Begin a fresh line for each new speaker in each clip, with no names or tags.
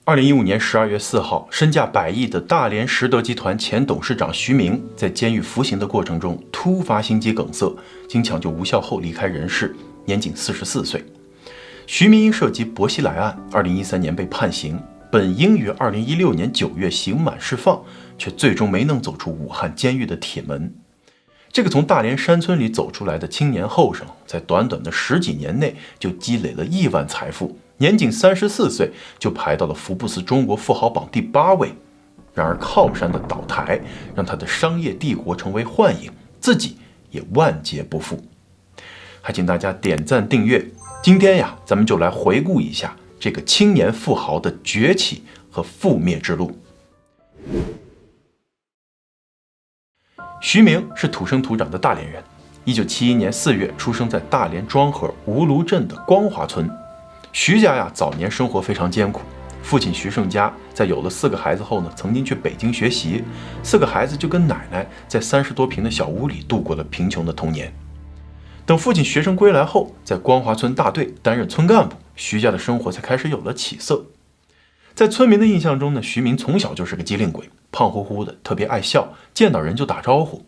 2015年12月4号，身价100亿的大连实德集团前董事长徐明在监狱服刑的过程中突发心肌梗塞，经抢救无效后离开人世，年仅44岁。徐明因涉及薄熙来案，2013年被判刑，本应于2016年9月刑满释放，却最终没能走出武汉监狱的铁门。这个从大连山村里走出来的青年后生，在短短的10几年内就积累了亿万财富，年仅34岁就排到了福布斯中国富豪榜第8位。然而靠山的倒台，让他的商业帝国成为幻影，自己也万劫不复。还请大家点赞订阅。今天呀，咱们就来回顾一下这个青年富豪的崛起和覆灭之路。徐明是土生土长的大连人，1971年4月出生在大连庄河吴芦镇的光华村。徐家呀，早年生活非常艰苦，父亲徐盛家在有了4个孩子后呢，曾经去北京学习，4个孩子就跟奶奶在30多平的小屋里度过了贫穷的童年。等父亲学成归来后，在光华村大队担任村干部，徐家的生活才开始有了起色。在村民的印象中呢，徐明从小就是个机灵鬼，胖乎乎的，特别爱笑，见到人就打招呼。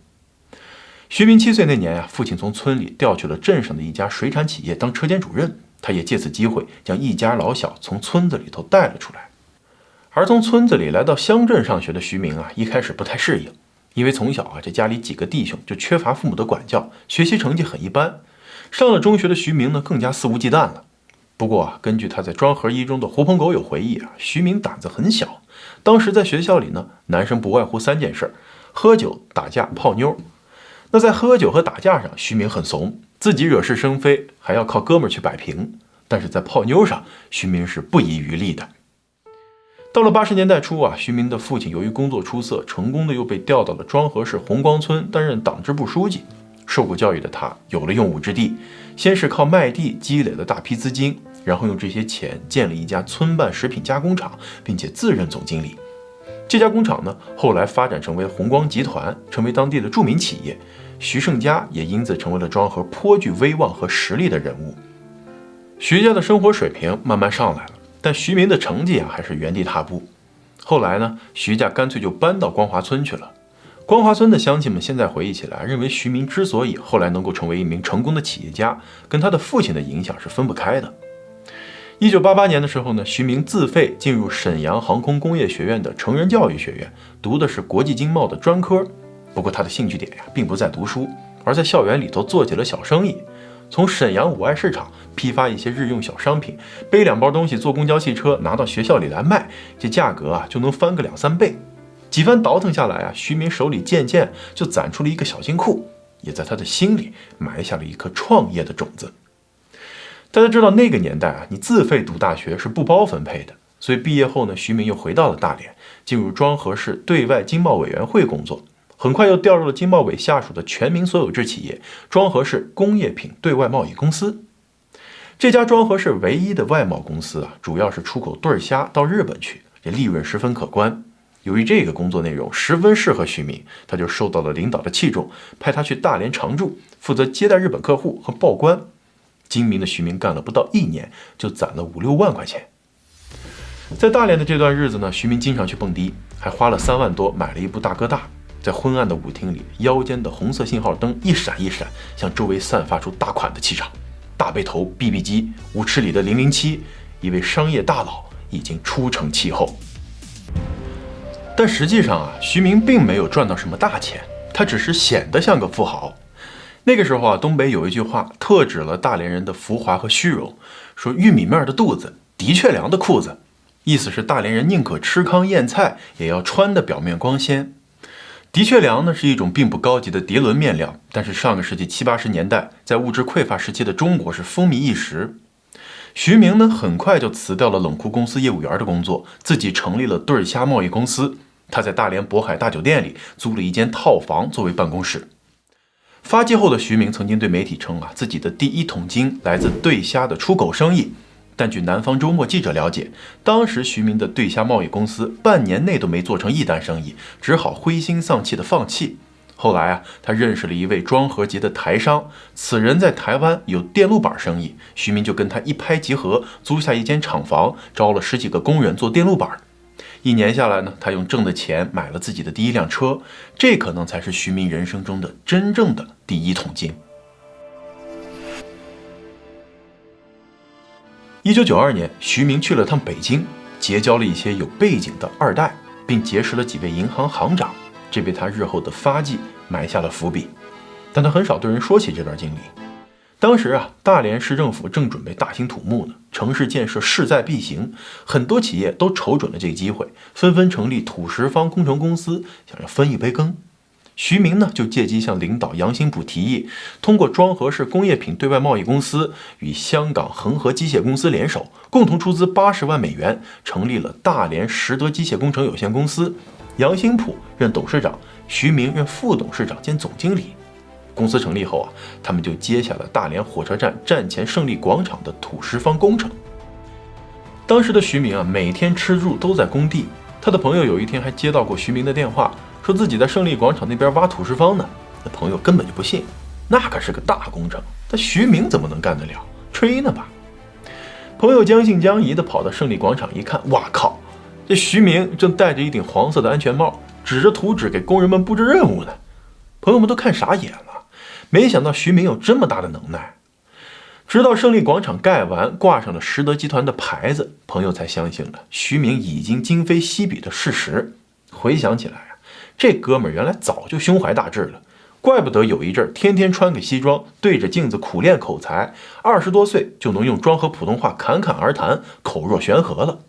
徐明7岁那年父亲从村里调去了镇上的一家水产企业当车间主任，他也借此机会将一家老小从村子里头带了出来。而从村子里来到乡镇上学的徐明一开始不太适应，因为从小这家里几个弟兄就缺乏父母的管教，学习成绩很一般。上了中学的徐明呢，更加肆无忌惮了。不过根据他在庄河一中的狐朋狗友回忆徐明胆子很小。当时在学校里呢，男生不外乎3件事：喝酒、打架、泡妞。那在喝酒和打架上，徐明很怂，自己惹是生非，还要靠哥们儿去摆平。但是在泡妞上，徐明是不遗余力的。到了80年代初徐明的父亲由于工作出色，成功的又被调到了庄河市红光村担任党支部书记。受过教育的他有了用武之地，先是靠卖地积累了大批资金，然后用这些钱建了一家村办食品加工厂，并且自任总经理。这家工厂呢，后来发展成为红光集团，成为当地的著名企业。徐盛家也因此成为了庄河颇具威望和实力的人物。徐家的生活水平慢慢上来了，但徐明的成绩还是原地踏步。后来呢，徐家干脆就搬到光华村去了。光华村的乡亲们现在回忆起来，认为徐明之所以后来能够成为一名成功的企业家，跟他的父亲的影响是分不开的。1988年的时候呢，徐明自费进入沈阳航空工业学院的成人教育学院，读的是国际经贸的专科。不过他的兴趣点并不在读书，而在校园里头做起了小生意。从沈阳五爱市场批发一些日用小商品，背2包东西坐公交汽车拿到学校里来卖，这价格就能翻个2-3倍。几番倒腾下来徐明手里渐渐就攒出了一个小金库，也在他的心里埋下了一颗创业的种子。大家知道那个年代你自费读大学是不包分配的，所以毕业后呢，徐明又回到了大连，进入庄河市对外经贸委员会工作。很快又调入了经贸委下属的全民所有制企业庄河市工业品对外贸易公司。这家庄河市唯一的外贸公司主要是出口对虾到日本去，这利润十分可观。由于这个工作内容十分适合徐明，他就受到了领导的器重，派他去大连常驻，负责接待日本客户和报关。精明的徐明干了不到1年，就攒了5-6万块钱。在大连的这段日子呢，徐明经常去蹦迪，还花了3万多买了一部大哥大。在昏暗的舞厅里，腰间的红色信号灯一闪一闪，向周围散发出大款的气场。大背头、BB 机，舞池里的007，一位商业大佬已经出城气候。但实际上徐明并没有赚到什么大钱，他只是显得像个富豪。那个时候东北有一句话特指了大连人的浮华和虚荣，说玉米面的肚子，的确凉的裤子，意思是大连人宁可吃糠咽菜，也要穿的表面光鲜。的确良呢是一种并不高级的涤纶面料，但是上个世纪70、80年代，在物质匮乏时期的中国是风靡一时。徐明呢很快就辞掉了冷库公司业务员的工作，自己成立了对虾贸易公司。他在大连渤海大酒店里租了一间套房作为办公室。发迹后的徐明曾经对媒体称自己的第1桶金来自对虾的出口生意。但据南方周末记者了解，当时徐明的对虾贸易公司半年内都没做成1单生意，只好灰心丧气的放弃。后来啊，他认识了一位庄河籍的台商，此人在台湾有电路板生意，徐明就跟他一拍即合，租下一间厂房，招了10几个工人做电路板。1年下来呢，他用挣的钱买了自己的第一辆车，这可能才是徐明人生中的真正的第一桶金。1992年，徐明去了趟北京，结交了一些有背景的二代，并结识了几位银行行长，这为他日后的发迹埋下了伏笔。但他很少对人说起这段经历。当时啊，大连市政府正准备大兴土木呢，城市建设势在必行，很多企业都瞅准了这个机会，纷纷成立土石方工程公司，想要分一杯羹。徐明呢，就借机向领导杨新浦提议，通过庄河市工业品对外贸易公司与香港恒河机械公司联手，共同出资80万美元，成立了大连实德机械工程有限公司。杨新浦任董事长，徐明任副董事长兼总经理。公司成立后啊，他们就接下了大连火车站站前胜利广场的土石方工程。当时的徐明啊，每天吃住都在工地。他的朋友有一天还接到过徐明的电话，说自己在胜利广场那边挖土石方呢。那朋友根本就不信，那可是个大工程，但徐明怎么能干得了？吹呢吧？朋友将信将疑地跑到胜利广场一看，哇靠！这徐明正戴着一顶黄色的安全帽，指着图纸给工人们布置任务呢。朋友们都看傻眼了。没想到徐明有这么大的能耐，直到胜利广场盖完，挂上了实德集团的牌子，朋友才相信了徐明已经今非昔比的事实。回想起来啊，这哥们儿原来早就胸怀大志了，怪不得有一阵天天穿个西装，对着镜子苦练口才，20多岁就能用庄河普通话侃侃而谈，口若悬河了。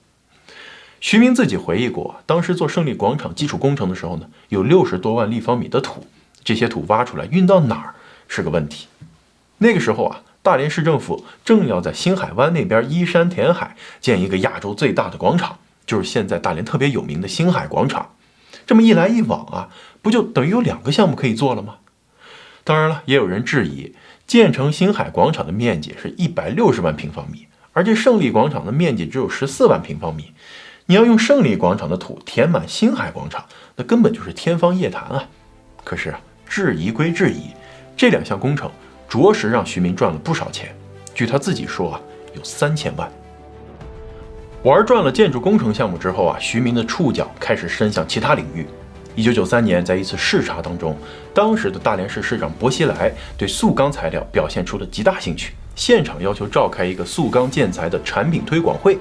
徐明自己回忆过，当时做胜利广场基础工程的时候呢，有60多万立方米的土，这些土挖出来运到哪儿是个问题。那个时候啊，大连市政府正要在星海湾那边依山填海，建一个亚洲最大的广场，就是现在大连特别有名的星海广场。这么一来一往啊，不就等于有2个项目可以做了吗？当然了，也有人质疑，建成星海广场的面积是160万平方米，而这胜利广场的面积只有14万平方米。你要用胜利广场的土填满星海广场，那根本就是天方夜谭啊！可是质疑归质疑，这2项工程着实让徐明赚了不少钱。据他自己说啊，有3000万。玩转了建筑工程项目之后啊，徐明的触角开始伸向其他领域。1993年，在一次视察当中，当时的大连市市长薄熙来对塑钢材料表现出了极大兴趣，现场要求召开一个塑钢建材的产品推广会。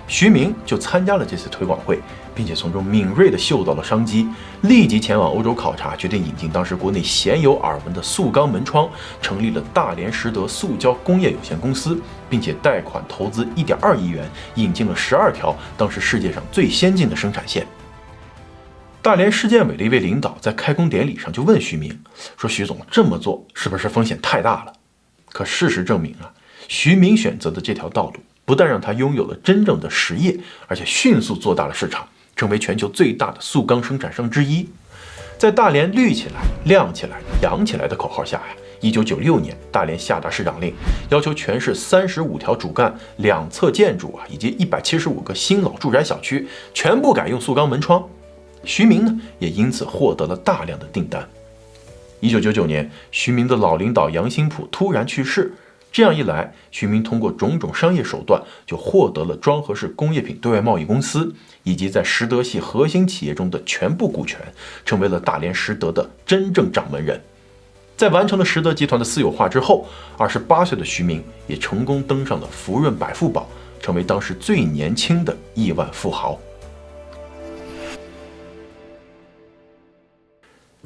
徐明就参加了这次推广会，并且从中敏锐地嗅到了商机，立即前往欧洲考察，决定引进当时国内鲜有耳闻的塑钢门窗，成立了大连实德塑胶工业有限公司，并且贷款投资1.2亿元，引进了12条当时世界上最先进的生产线。大连市建委的一位领导在开工典礼上就问徐明说：“徐总，这么做是不是风险太大了？”可事实证明啊，徐明选择的这条道路不但让他拥有了真正的实业，而且迅速做大了市场，成为全球最大的塑钢生产商之一。在大连绿起来、亮起来、扬起来的口号下呀，1996年，大连下达市长令，要求全市35条主干、两侧建筑以及175个新老住宅小区全部改用塑钢门窗。徐明呢，也因此获得了大量的订单。1999年，徐明的老领导杨新浦突然去世，这样一来，徐明通过种种商业手段，就获得了庄河市工业品对外贸易公司以及在实德系核心企业中的全部股权，成为了大连实德的真正掌门人。在完成了实德集团的私有化之后，28岁的徐明也成功登上了福润百富榜，成为当时最年轻的亿万富豪。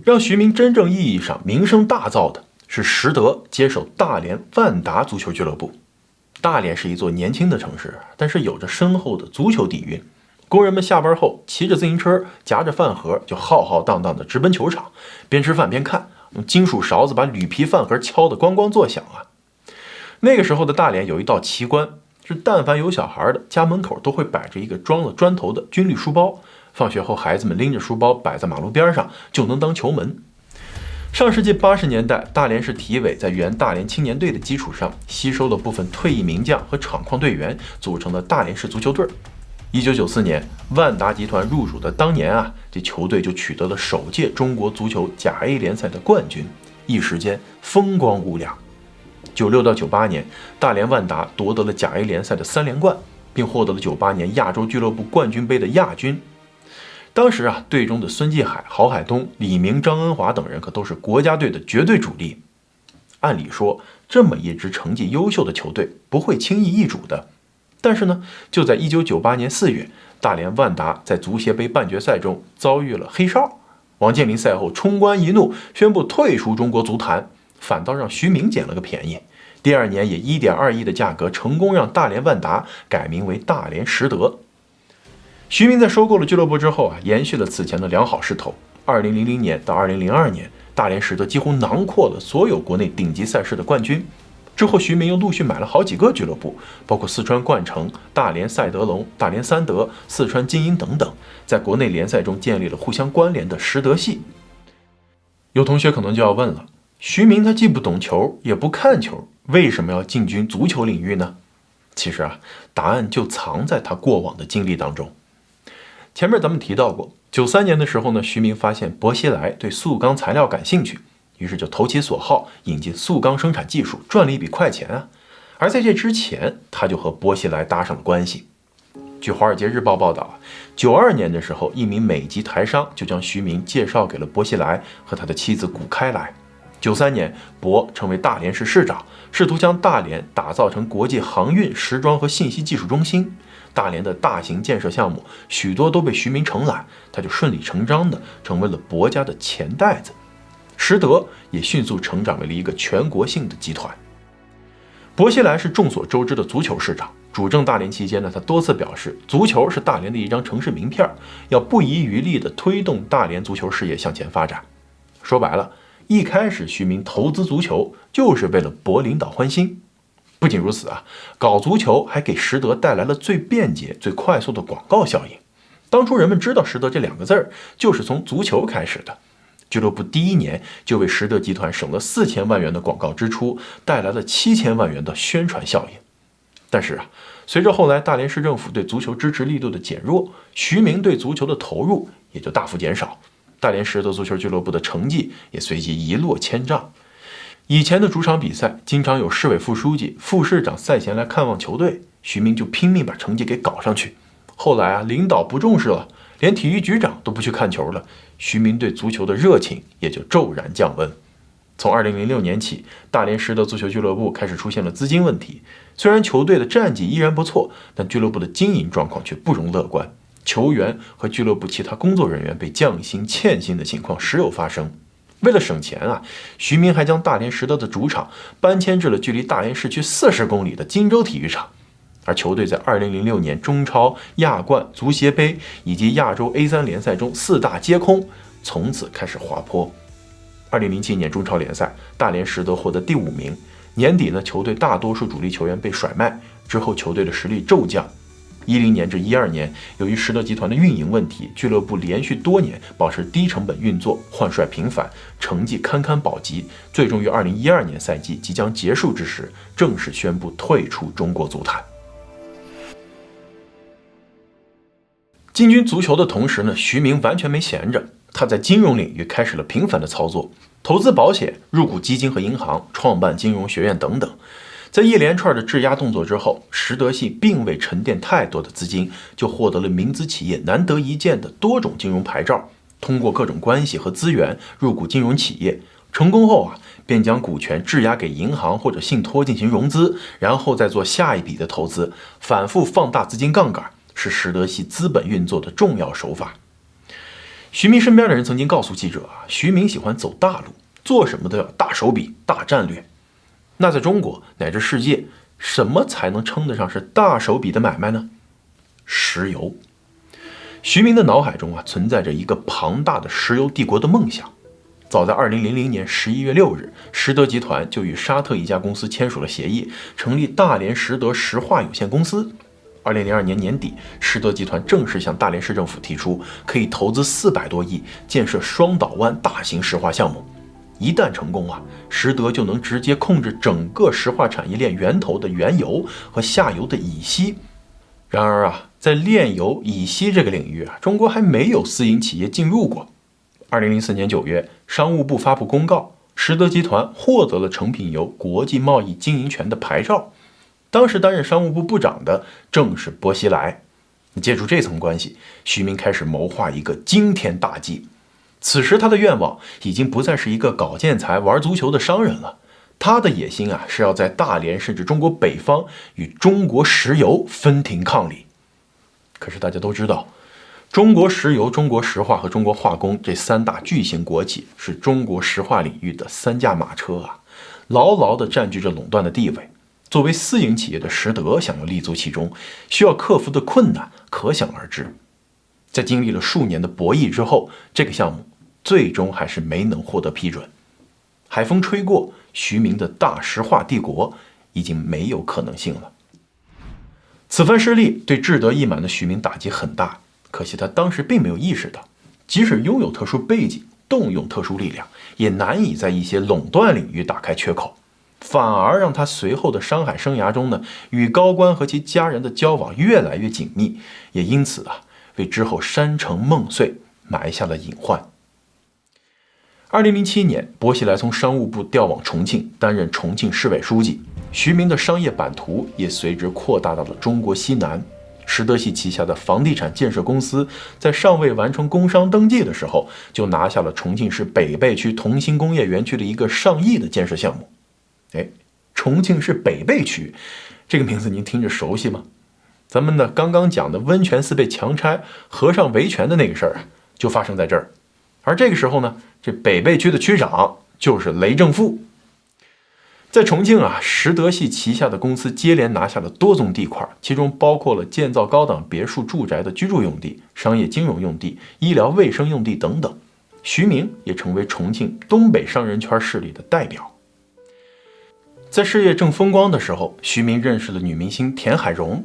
让徐明真正意义上名声大噪的是实德接手大连万达足球俱乐部。大连是一座年轻的城市，但是有着深厚的足球底蕴。工人们下班后骑着自行车，夹着饭盒，就浩浩荡荡地直奔球场，边吃饭边看，用金属勺子把铝皮饭盒敲得咣咣作响啊！那个时候的大连有一道奇观，是但凡有小孩的，家门口都会摆着一个装了砖头的军绿书包。放学后，孩子们拎着书包摆在马路边上，就能当球门。上世纪80年代，大连市体委在原大连青年队的基础上，吸收了部分退役名将和厂矿队员，组成了大连市足球队。1994年，万达集团入主的当年啊，这球队就取得了首届中国足球甲 A 联赛的冠军，一时间风光无两。96到98年，大连万达夺得了甲 A 联赛的3连冠，并获得了98年亚洲俱乐部冠军杯的亚军。当时啊，队中的孙继海、郝海东、李明、张恩华等人可都是国家队的绝对主力。按理说，这么一支成绩优秀的球队不会轻易易主的。但是呢，就在1998年4月，大连万达在足协杯半决赛中遭遇了黑哨。王健林赛后冲冠一怒，宣布退出中国足坛，反倒让徐明捡了个便宜。第二年以1.2亿的价格成功让大连万达改名为大连实德。徐明在收购了俱乐部之后啊，延续了此前的良好势头。2000年到2002年，大连实德几乎囊括了所有国内顶级赛事的冠军。之后，徐明又陆续买了好几个俱乐部，包括四川冠城、大连赛德龙、大连三德、四川金鹰等等，在国内联赛中建立了互相关联的实德系。有同学可能就要问了，徐明他既不懂球，也不看球，为什么要进军足球领域呢？其实啊，答案就藏在他过往的经历当中。前面咱们提到过，93年的时候呢，徐明发现薄熙来对塑钢材料感兴趣，于是就投其所好，引进塑钢生产技术，赚了一笔快钱啊。而在这之前，他就和薄熙来搭上了关系。据《华尔街日报》报道啊，92年的时候，一名美籍台商就将徐明介绍给了薄熙来和他的妻子古开来。93年，薄成为大连市市长，试图将大连打造成国际航运、时装和信息技术中心。大连的大型建设项目许多都被徐明承揽，他就顺理成章地成为了薄家的钱袋子。实德也迅速成长为了一个全国性的集团。薄熙来是众所周知的足球市长，主政大连期间呢，他多次表示，足球是大连的一张城市名片，要不遗余力地推动大连足球事业向前发展。说白了，一开始徐明投资足球就是为了博领导欢心。不仅如此啊，搞足球还给实德带来了最便捷、最快速的广告效应。当初人们知道实德这2个字儿，就是从足球开始的。俱乐部第1年就为实德集团省了4000万元的广告支出，带来了7000万元的宣传效应。但是啊，随着后来大连市政府对足球支持力度的减弱，徐明对足球的投入也就大幅减少，大连实德足球俱乐部的成绩也随即一落千丈。以前的主场比赛，经常有市委副书记、副市长赛前来看望球队，徐明就拼命把成绩给搞上去。后来啊，领导不重视了，连体育局长都不去看球了，徐明对足球的热情也就骤然降温。从2006年起，大连实德足球俱乐部开始出现了资金问题。虽然球队的战绩依然不错，但俱乐部的经营状况却不容乐观，球员和俱乐部其他工作人员被降薪、欠薪的情况时有发生。为了省钱啊，徐明还将大连实德的主场搬迁至了距离大连市区40公里的金州体育场。而球队在2006年中超、亚冠、足协杯以及亚洲 A3 联赛中4大皆空，从此开始滑坡。2007年中超联赛，大连实德获得第5名。年底呢，球队大多数主力球员被甩卖，之后球队的实力骤降。10年至12年，由于实德集团的运营问题，俱乐部连续多年保持低成本运作，换帅频繁，成绩堪堪保级，最终于2012年赛季即将结束之时，正式宣布退出中国足坛。进军足球的同时呢，徐明完全没闲着，他在金融领域开始了频繁的操作，投资保险、入股基金和银行，创办金融学院等等。在一连串的质押动作之后，实德系并未沉淀太多的资金，就获得了民资企业难得一见的多种金融牌照，通过各种关系和资源入股金融企业，成功后啊，便将股权质押给银行或者信托进行融资，然后再做下一笔的投资，反复放大资金杠杆，是实德系资本运作的重要手法。徐明身边的人曾经告诉记者啊，徐明喜欢走大路，做什么都要大手笔、大战略。那在中国乃至世界，什么才能称得上是大手笔的买卖呢？石油。徐明的脑海中啊，存在着一个庞大的石油帝国的梦想。早在2000年11月6日，实德集团就与沙特一家公司签署了协议，成立大连实德石化有限公司。2002年年底，实德集团正式向大连市政府提出，可以投资400多亿建设双岛湾大型石化项目。一旦成功啊，实德就能直接控制整个石化产业链源头的原油和下游的乙烯。然而啊，在炼油乙烯这个领域啊，中国还没有私营企业进入过。2004年9月，商务部发布公告，实德集团获得了成品油国际贸易经营权的牌照。当时担任商务部部长的正是薄熙来。借助这层关系，徐明开始谋划一个惊天大计。此时他的愿望已经不再是一个搞建材、玩足球的商人了，他的野心啊是要在大连甚至中国北方与中国石油分庭抗礼。可是大家都知道，中国石油、中国石化和中国化工这三大巨型国企是中国石化领域的三驾马车啊，牢牢地占据着垄断的地位。作为私营企业的实德想要立足其中，需要克服的困难可想而知。在经历了数年的博弈之后，这个项目最终还是没能获得批准。海风吹过，徐明的大石化帝国已经没有可能性了。此番失利对志得意满的徐明打击很大，可惜他当时并没有意识到，即使拥有特殊背景，动用特殊力量，也难以在一些垄断领域打开缺口，反而让他随后的商海生涯中呢，与高官和其家人的交往越来越紧密，也因此啊，为之后山城梦碎埋下了隐患。2007年，薄熙来从商务部调往重庆，担任重庆市委书记。徐明的商业版图也随之扩大到了中国西南。实德系旗下的房地产建设公司在尚未完成工商登记的时候，就拿下了重庆市北碚区同心工业园区的一个上亿的建设项目。重庆市北碚区这个名字您听着熟悉吗？咱们呢刚刚讲的温泉寺被强拆、和尚维权的那个事儿就发生在这儿。而这个时候呢，这北碚区的区长就是雷正富。在重庆啊，实德系旗下的公司接连拿下了多宗地块，其中包括了建造高档别墅住宅的居住用地、商业金融用地、医疗卫生用地等等。徐明也成为重庆东北商人圈势力的代表。在事业正风光的时候，徐明认识了女明星田海蓉。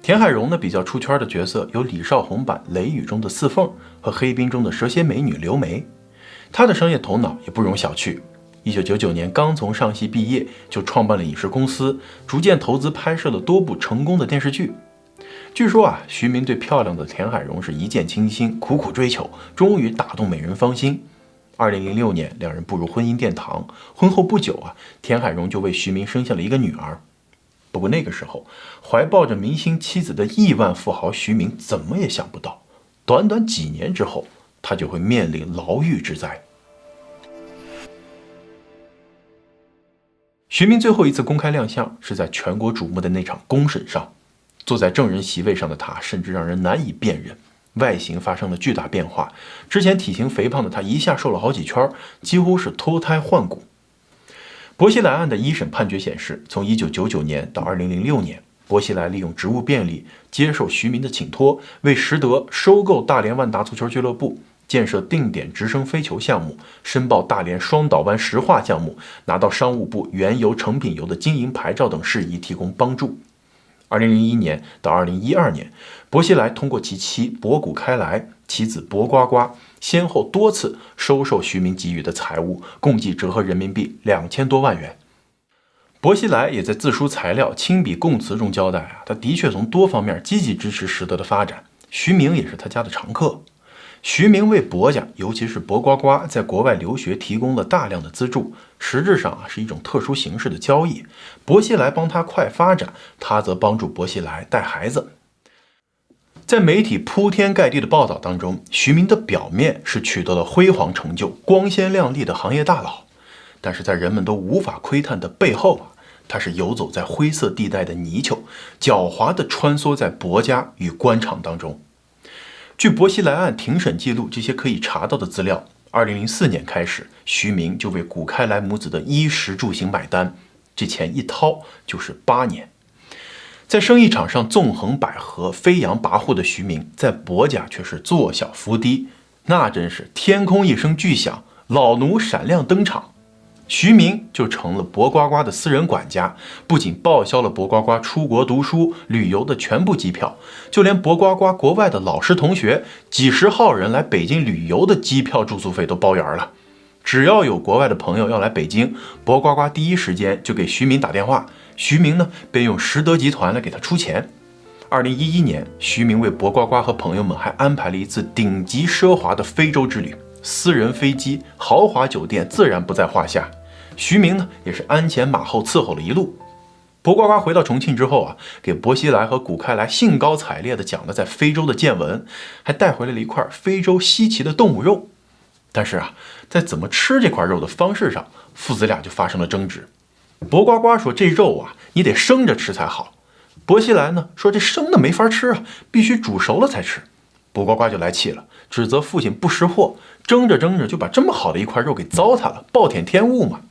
田海蓉呢，比较出圈的角色有李少红版《雷雨》中的四凤和《黑冰》中的蛇蝎美女刘梅。她的商业头脑也不容小觑。1999年刚从上戏毕业，就创办了影视公司，逐渐投资拍摄了多部成功的电视剧。据说啊，徐明对漂亮的田海蓉是一见倾心，苦苦追求，终于打动美人芳心。2006年，两人步入婚姻殿堂。婚后不久啊，田海蓉就为徐明生下了一个女儿。不过那个时候，怀抱着明星妻子的亿万富豪徐明怎么也想不到，短短几年之后，他就会面临牢狱之灾。徐明最后一次公开亮相是在全国瞩目的那场公审上，坐在证人席位上的他甚至让人难以辨认，外形发生了巨大变化，之前体型肥胖的他一下瘦了好几圈，几乎是脱胎换骨。薄熙来案的一审判决显示，从1999年到2006年，薄熙来利用职务便利，接受徐明的请托，为实德收购大连万达足球俱乐部，建设定点直升飞球项目，申报大连双岛湾石化项目，拿到商务部原油、成品油的经营牌照等事宜提供帮助。2001年到2012年，薄熙来通过其妻薄谷开来、其子薄瓜瓜，先后多次收受徐明给予的财物，共计折合人民币2000多万元。薄熙来也在自书材料、亲笔供词中交代啊，他的确从多方面积极支持实德的发展，徐明也是他家的常客。徐明为薄家，尤其是薄瓜瓜在国外留学提供了大量的资助，实质上是一种特殊形式的交易。薄熙来帮他快发展，他则帮助薄熙来带孩子。在媒体铺天盖地的报道当中，徐明的表面是取得了辉煌成就、光鲜亮丽的行业大佬，但是在人们都无法窥探的背后啊，他是游走在灰色地带的泥鳅，狡猾地穿梭在薄家与官场当中。据薄熙来案庭审记录这些可以查到的资料，2004年开始，徐明就为谷开来母子的衣食住行买单，这钱一掏就是8年。在生意场上纵横捭阖、飞扬跋扈的徐明，在薄家却是坐小伏低，那真是天空一声巨响，老奴闪亮登场。徐明就成了薄瓜瓜的私人管家，不仅报销了薄瓜瓜出国读书、旅游的全部机票，就连薄瓜瓜国外的老师同学几十号人来北京旅游的机票住宿费都包圆了。只要有国外的朋友要来北京，薄瓜瓜第一时间就给徐明打电话，徐明呢便用实德集团来给他出钱。2011年，徐明为博呱呱和朋友们还安排了一次顶级奢华的非洲之旅，私人飞机、豪华酒店自然不在话下。徐明呢，也是鞍前马后伺候了一路。博呱呱回到重庆之后啊，给薄熙来和古开来兴高采烈地讲了在非洲的见闻，还带回来了一块非洲稀奇的动物肉。但是啊，在怎么吃这块肉的方式上，父子俩就发生了争执。博呱呱说这肉啊，你得生着吃才好。薄熙来呢说这生的没法吃啊，必须煮熟了才吃。博呱呱就来气了，指责父亲不识货，蒸着蒸着就把这么好的一块肉给糟蹋了，暴殄天物嘛。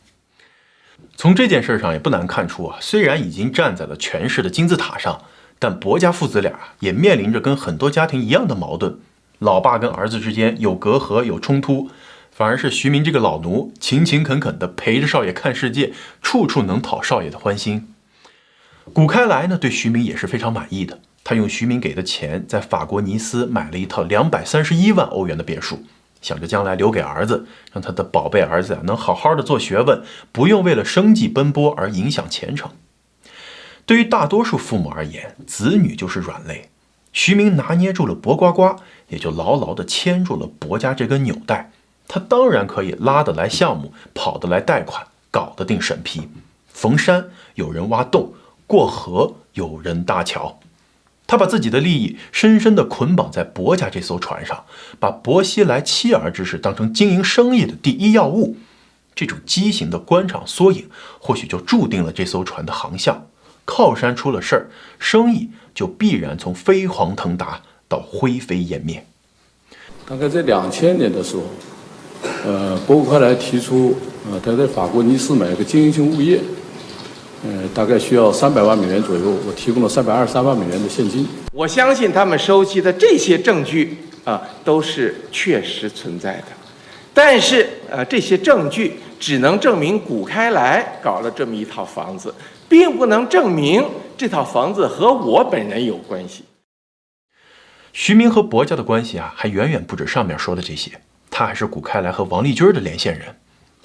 从这件事上也不难看出啊，虽然已经站在了权势的金字塔上，但薄家父子俩也面临着跟很多家庭一样的矛盾，老爸跟儿子之间有隔阂有冲突，反而是徐明这个老奴勤勤恳恳地陪着少爷看世界，处处能讨少爷的欢心。古开来呢，对徐明也是非常满意的。他用徐明给的钱，在法国尼斯买了一套231万欧元的别墅，想着将来留给儿子，让他的宝贝儿子能好好的做学问，不用为了生计奔波而影响前程。对于大多数父母而言，子女就是软肋。徐明拿捏住了薄呱呱，也就牢牢地牵住了薄家这根纽带。他当然可以拉得来项目，跑得来贷款，搞得定审批。逢山有人挖洞，过河有人搭桥。他把自己的利益深深地捆绑在薄家这艘船上，把薄熙来妻儿之事当成经营生意的第一要务。这种畸形的官场缩影，或许就注定了这艘船的航向。靠山出了事儿，生意就必然从飞黄腾达到灰飞烟灭。
大概在2000年的时候，薄快来提出，他在法国尼斯买一个经营性物业，大概需要300万美元左右，我提供了323万美元的现金。
我相信他们收集的这些证据都是确实存在的，但是这些证据只能证明古开来搞了这么一套房子，并不能证明这套房子和我本人有关系。
徐明和薄家的关系还远远不止上面说的这些，他还是古开来和王立军的连线人。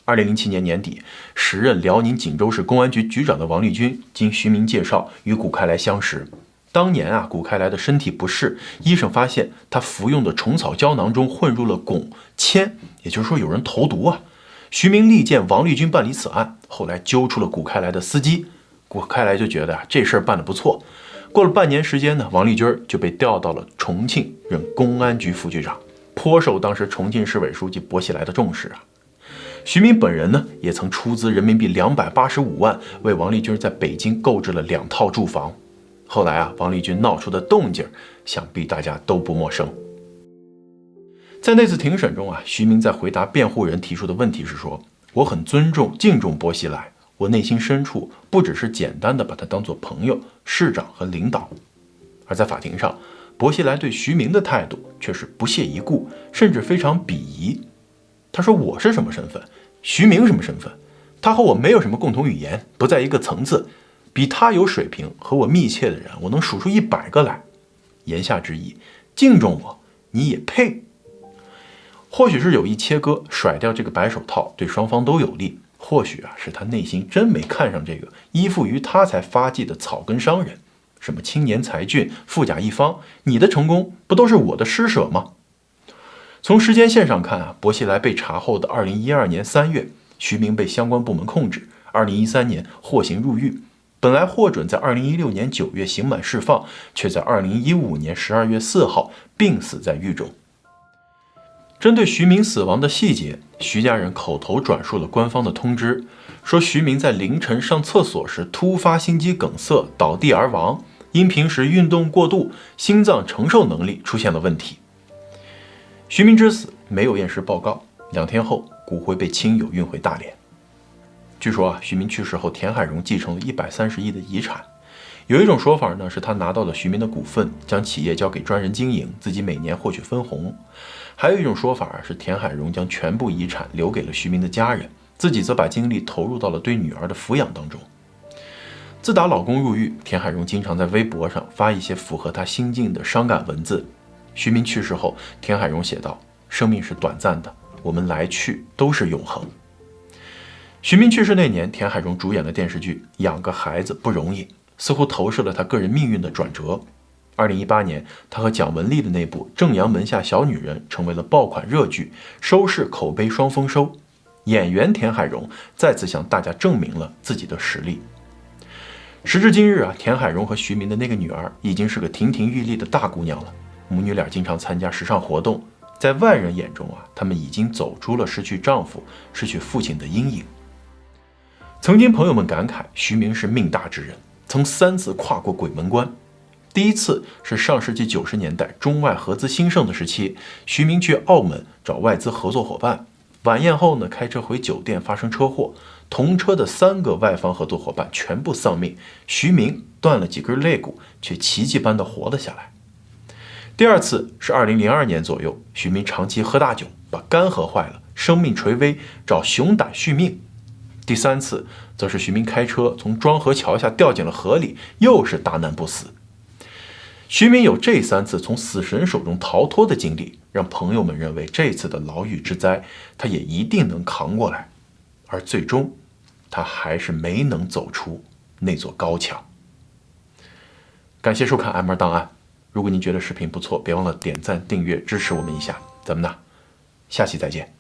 2007年年底，时任辽宁锦州市公安局局长的王立军经徐明介绍与古开来相识。当年古开来的身体不适，医生发现他服用的虫草胶囊中混入了汞铅，也就是说有人投毒啊。徐明力荐王立军办理此案，后来揪出了古开来的司机。古开来就觉得这事儿办得不错。过了半年时间呢，王立军就被调到了重庆任公安局副局长，颇受当时重庆市委书记薄熙来的重视啊。徐明本人呢，也曾出资人民币285万为王立军在北京购置了2套住房。后来王立军闹出的动静，想必大家都不陌生。在那次庭审中徐明在回答辩护人提出的问题是说：“我很尊重、敬重薄熙来，我内心深处不只是简单的把他当作朋友、市长和领导。”而在法庭上，薄熙来对徐明的态度却是不屑一顾，甚至非常鄙夷。他说：“我是什么身份？徐明什么身份？他和我没有什么共同语言，不在一个层次。比他有水平和我密切的人，我能数出100个来。言下之意，敬重我，你也配。”或许是有意切割，甩掉这个白手套对双方都有利；或许是他内心真没看上这个依附于他才发迹的草根商人。什么青年才俊、富甲一方，你的成功不都是我的施舍吗？从时间线上看薄熙来被查后的2012年3月，徐明被相关部门控制，2013年获刑入狱。本来获准在2016年9月刑满释放，却在2015年12月4号病死在狱中。针对徐明死亡的细节，徐家人口头转述了官方的通知，说徐明在凌晨上厕所时突发心肌梗塞倒地而亡，因平时运动过度，心脏承受能力出现了问题。徐明之死没有验尸报告，2天后骨灰被亲友运回大连。据说徐明去世后，田海荣继承了130亿的遗产。有一种说法呢，是他拿到了徐明的股份，将企业交给专人经营，自己每年获取分红。还有一种说法是田海荣将全部遗产留给了徐明的家人，自己则把精力投入到了对女儿的抚养当中。自打老公入狱，田海荣经常在微博上发一些符合他心境的伤感文字。徐明去世后，田海荣写道：“生命是短暂的，我们来去都是永恒。”徐明去世那年，田海荣主演了电视剧《养个孩子不容易》，似乎投射了他个人命运的转折。2018年，他和蒋雯丽的那部《正阳门下小女人》成为了爆款热剧，收视口碑双丰收。演员田海蓉再次向大家证明了自己的实力。时至今日啊，田海蓉和徐明的那个女儿已经是个亭亭玉立的大姑娘了，母女俩经常参加时尚活动，在外人眼中啊，她们已经走出了失去丈夫、失去父亲的阴影。曾经朋友们感慨，徐明是命大之人，曾3次跨过鬼门关。第一次是上世纪90年代中外合资兴盛的时期，徐明去澳门找外资合作伙伴，晚宴后呢，开车回酒店发生车祸，同车的3个外方合作伙伴全部丧命，徐明断了几根肋骨，却奇迹般的活了下来。第二次是2002年左右，徐明长期喝大酒，把肝喝坏了，生命垂危，找熊胆续命。第3次则是徐明开车从庄河桥下掉进了河里，又是大难不死。徐明有这3次从死神手中逃脱的经历，让朋友们认为这次的牢狱之灾，他也一定能扛过来。而最终，他还是没能走出那座高墙。感谢收看 M2档案。如果您觉得视频不错，别忘了点赞、订阅支持我们一下。咱们下期再见。